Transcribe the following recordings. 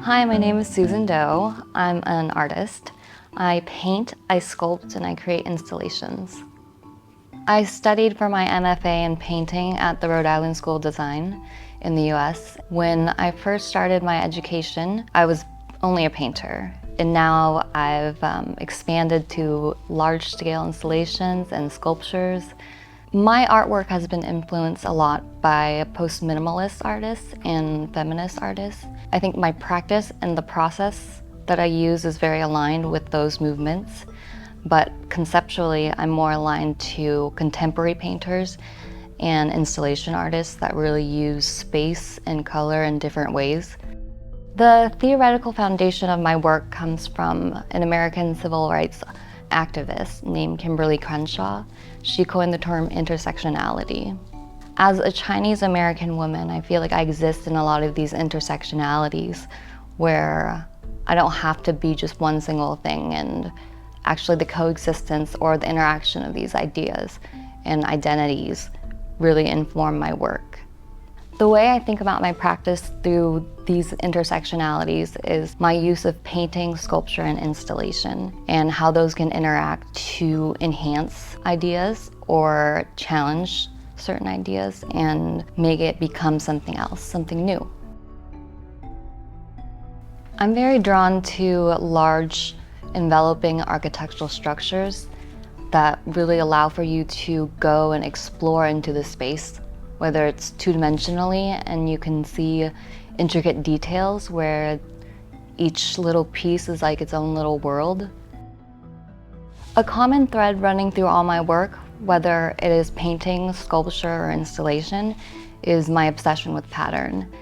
Hi, my name is Susan Doe. I'm an artist. I paint, I sculpt, and I create installations. I studied for my MFA in painting at the Rhode Island School of Design in the US. When I first started my education, I was only a painter. And now I've expanded to large-scale installations and sculptures. My artwork has been influenced a lot by post-minimalist artists and feminist artists. I think my practice and the process that I use is very aligned with those movements, but conceptually I'm more aligned to contemporary painters and installation artists that really use space and color in different ways. The theoretical foundation of my work comes from an American civil rights activist named Kimberly Crenshaw. She coined the term intersectionality. As a Chinese American woman, I feel like I exist in a lot of these intersectionalities where I don't have to be just one single thing, and actually the coexistence or the interaction of these ideas and identities really inform my work. The way I think about my practice through these intersectionalities is my use of painting, sculpture, and installation, and how those can interact to enhance ideas or challenge certain ideas and make it become something else, something new. I'm very drawn to large, enveloping architectural structures that really allow for you to go and explore into the space, whether it's two-dimensionally and you can see intricate details where each little piece is like its own little world. A common thread running through all my work, whether it is painting, sculpture, or installation, is my obsession with pattern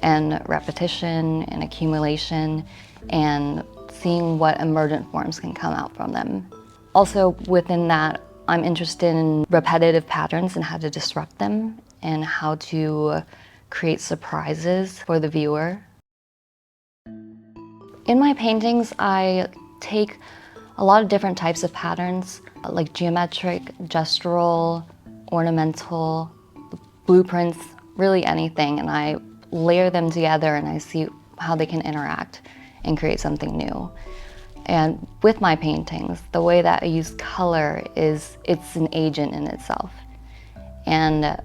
and repetition and accumulation and seeing what emergent forms can come out from them. Also within that, I'm interested in repetitive patterns and how to disrupt them and how to create surprises for the viewer. In my paintings, I take a lot of different types of patterns, like geometric, gestural, ornamental, blueprints, really anything, and I layer them together and I see how they can interact and create something new. And with my paintings, the way that I use color is it's an agent in itself. And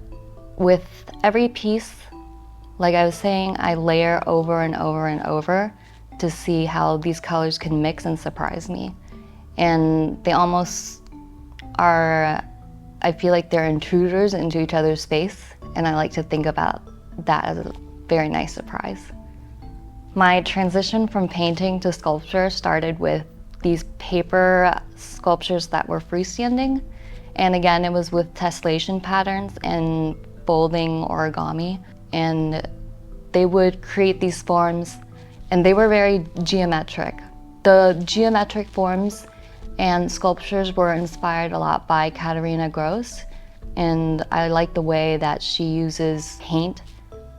with every piece, like I was saying, I layer over and over and over to see how these colors can mix and surprise me. And they almost are, I feel like they're intruders into each other's space, and I like to think about that as a very nice surprise. My transition from painting to sculpture started with these paper sculptures that were freestanding. And again, it was with tessellation patterns and folding origami. And they would create these forms, and they were very geometric. The geometric forms and sculptures were inspired a lot by Katerina Gross. And I like the way that she uses paint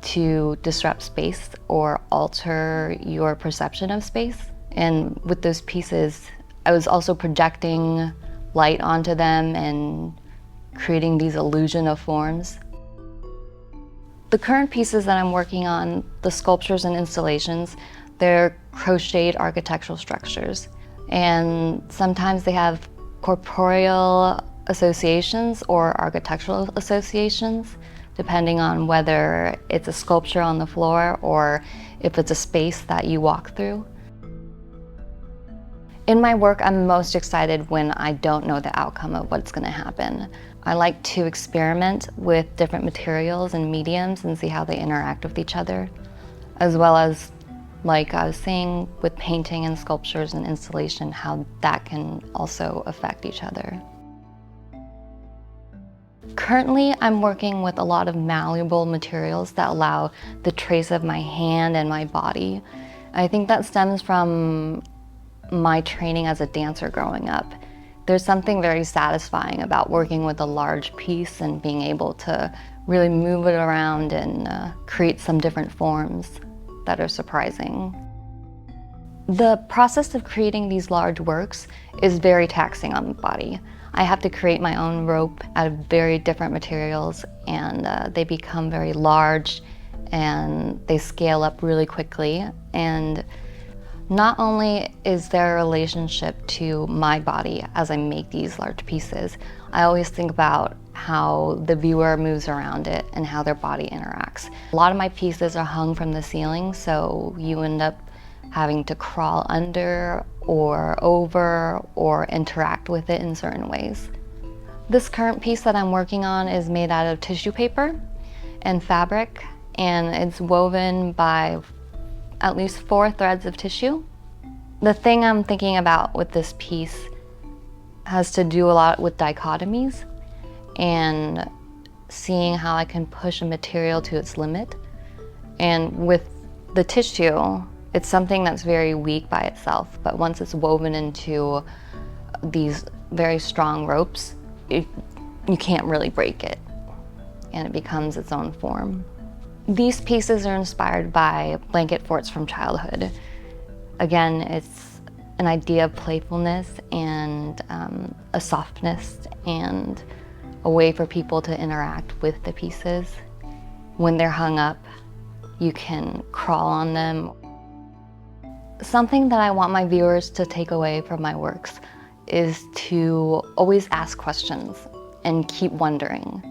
to disrupt space or alter your perception of space. And with those pieces, I was also projecting light onto them and creating these illusion of forms. The current pieces that I'm working on, the sculptures and installations, they're crocheted architectural structures. And sometimes they have corporeal associations or architectural associations, depending on whether it's a sculpture on the floor or if it's a space that you walk through. In my work, I'm most excited when I don't know the outcome of what's going to happen. I like to experiment with different materials and mediums and see how they interact with each other, as well as, like I was saying, with painting and sculptures and installation, how that can also affect each other. Currently, I'm working with a lot of malleable materials that allow the trace of my hand and my body. I think that stems from my training as a dancer growing up. There's something very satisfying about working with a large piece and being able to really move it around and create some different forms that are surprising. The process of creating these large works is very taxing on the body. I have to create my own rope out of very different materials, and they become very large and they scale up really quickly. And not only is there a relationship to my body as I make these large pieces, I always think about how the viewer moves around it and how their body interacts. A lot of my pieces are hung from the ceiling, so you end up having to crawl under or over or interact with it in certain ways. This current piece that I'm working on is made out of tissue paper and fabric, and it's woven by at least 4 threads of tissue. The thing I'm thinking about with this piece has to do a lot with dichotomies and seeing how I can push a material to its limit. And with the tissue, it's something that's very weak by itself, but once it's woven into these very strong ropes, you can't really break it, and it becomes its own form. These pieces are inspired by blanket forts from childhood. Again, it's an idea of playfulness and a softness and a way for people to interact with the pieces. When they're hung up, you can crawl on them. Something that I want my viewers to take away from my works is to always ask questions and keep wondering.